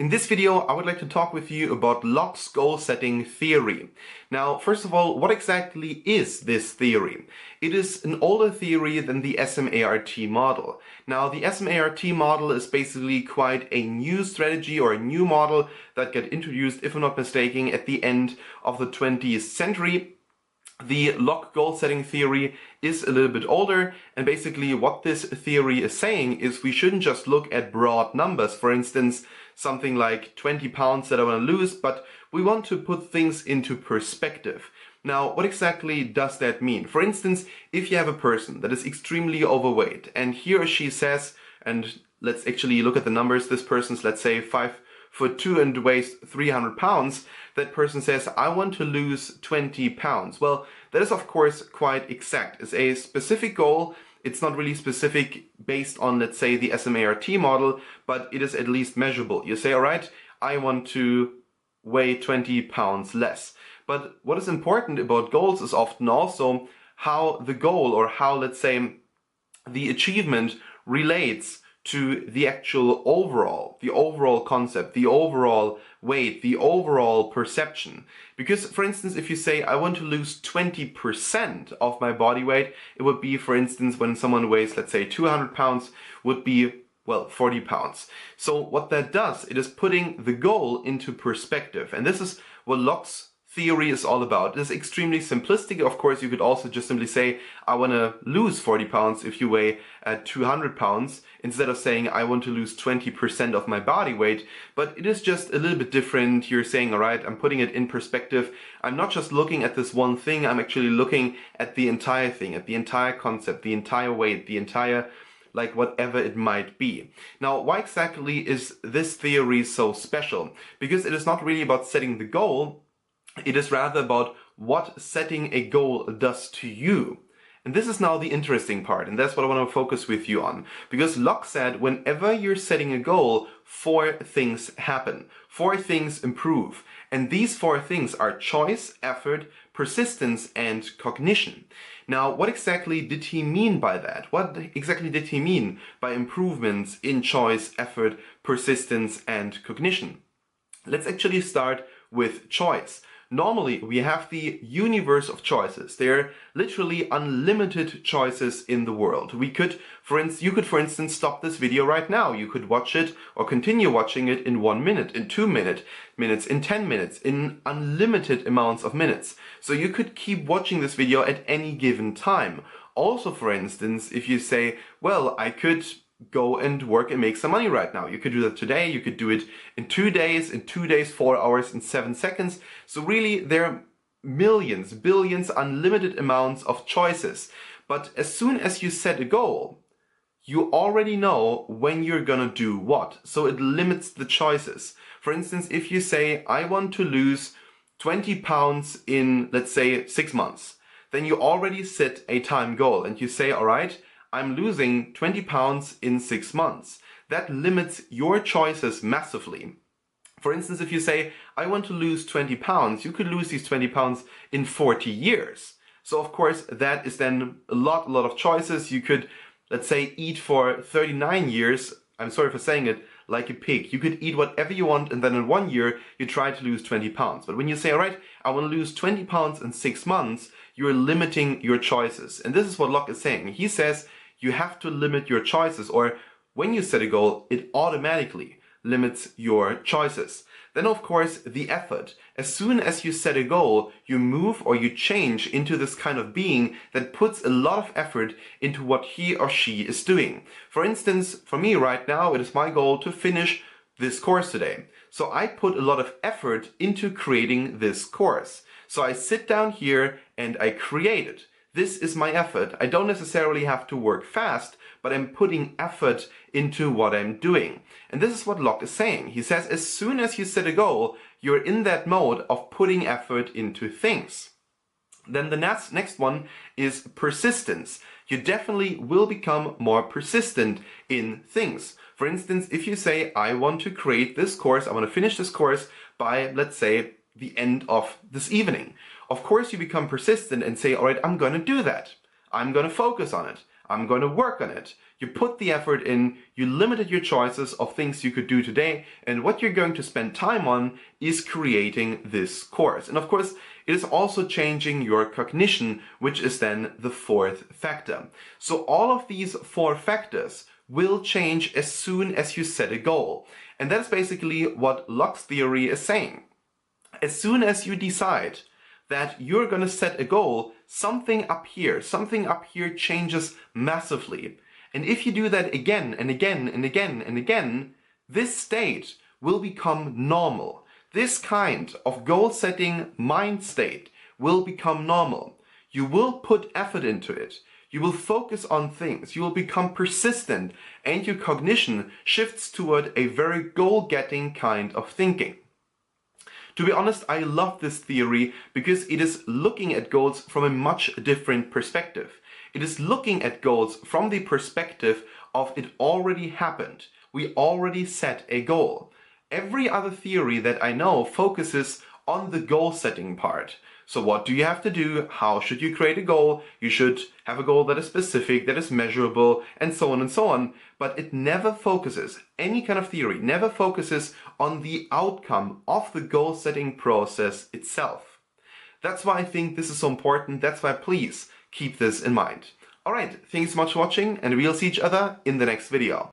In this video, I would like to talk with you about Locke's goal setting theory. Now, first of all, what exactly is this theory? It is an older theory than the SMART model. Now, the SMART model is basically quite a new strategy or a new model that got introduced, if I'm not mistaken, at the end of the 20th century. The Locke goal setting theory is a little bit older, and basically what this theory is saying is we shouldn't just look at broad numbers, for instance something like 20 pounds that I want to lose, but we want to put things into perspective. Now, what exactly does that mean? For instance, if you have a person that is extremely overweight and he or she says, and let's actually look at the numbers, this person's, let's say, 5'2" and weighs 300 pounds, that person says, I want to lose 20 pounds. Well, that is of course quite exact. It's a specific goal. It's not really specific based on, let's say, the SMART model, but it is at least measurable. You say, all right, I want to weigh 20 pounds less. But what is important about goals is often also how the goal, or how, let's say, the achievement relates to the actual the overall concept, the overall weight, the overall perception. Because, for instance, if you say, I want to lose 20% of my body weight, it would be, for instance, when someone weighs, let's say, 200 pounds, would be, well, 40 pounds. So what that does, it is putting the goal into perspective. And this is what Locke's theory is all about. It is extremely simplistic. Of course, you could also just simply say, I want to lose 40 pounds if you weigh 200 pounds, instead of saying, I want to lose 20% of my body weight. But it is just a little bit different. You're saying, all right, I'm putting it in perspective. I'm not just looking at this one thing. I'm actually looking at the entire thing, at the entire concept, the entire weight, the entire, like, whatever it might be. Now, why exactly is this theory so special? Because it is not really about setting the goal. It is rather about what setting a goal does to you. And this is now the interesting part, and that's what I want to focus with you on. Because Locke said whenever you're setting a goal, 4 things happen. 4 things improve. And these 4 things are choice, effort, persistence, and cognition. Now, what exactly did he mean by that? What exactly did he mean by improvements in choice, effort, persistence, and cognition? Let's actually start with choice. Normally, we have the universe of choices. There are literally unlimited choices in the world. You could, for instance, stop this video right now. You could watch it or continue watching it in 1 minute, in 2 minutes, in 10 minutes, in unlimited amounts of minutes. So you could keep watching this video at any given time. Also, for instance, if you say, well, I could go and work and make some money right now. You could do that today, you could do it in 2 days, 4 hours, and 7 seconds. So really, there are millions, billions, unlimited amounts of choices. But as soon as you set a goal, you already know when you're gonna do what. So it limits the choices. For instance, if you say, I want to lose 20 pounds in, let's say, 6 months, then you already set a time goal and you say, all right, I'm losing 20 pounds in 6 months. That limits your choices massively. For instance, if you say, I want to lose 20 pounds, you could lose these 20 pounds in 40 years. So of course, that is then a lot of choices. You could, let's say, eat for 39 years, I'm sorry for saying it, like a pig. You could eat whatever you want, and then in 1 year, you try to lose 20 pounds. But when you say, all right, I want to lose 20 pounds in 6 months, you're limiting your choices. And this is what Locke is saying. He says, you have to limit your choices, or when you set a goal, it automatically limits your choices. Then, of course, the effort. As soon as you set a goal, you move or you change into this kind of being that puts a lot of effort into what he or she is doing. For instance, for me right now, it is my goal to finish this course today. So I put a lot of effort into creating this course. So I sit down here and I create it. This is my effort. I don't necessarily have to work fast, but I'm putting effort into what I'm doing. And this is what Locke is saying. He says, as soon as you set a goal, you're in that mode of putting effort into things. Then the next one is persistence. You definitely will become more persistent in things. For instance, if you say, I want to create this course, I want to finish this course by, let's say, the end of this evening. Of course, you become persistent and say, all right, I'm going to do that. I'm going to focus on it. I'm going to work on it. You put the effort in, you limited your choices of things you could do today, and what you're going to spend time on is creating this course. And of course, it is also changing your cognition, which is then the fourth factor. So all of these four factors will change as soon as you set a goal. And that's basically what Locke's theory is saying. As soon as you decide that you're going to set a goal, something up here changes massively. And if you do that again and again and again and again, this state will become normal. This kind of goal-setting mind state will become normal. You will put effort into it. You will focus on things. You will become persistent, and your cognition shifts toward a very goal-getting kind of thinking. To be honest, I love this theory because it is looking at goals from a much different perspective. It is looking at goals from the perspective of it already happened. We already set a goal. Every other theory that I know focuses on the goal setting part. So what do you have to do? How should you create a goal? You should have a goal that is specific, that is measurable, and so on and so on. But it never focuses, any kind of theory, never focuses on the outcome of the goal setting process itself. That's why I think this is so important. That's why please keep this in mind. Alright, thanks so much for watching, and we'll see each other in the next video.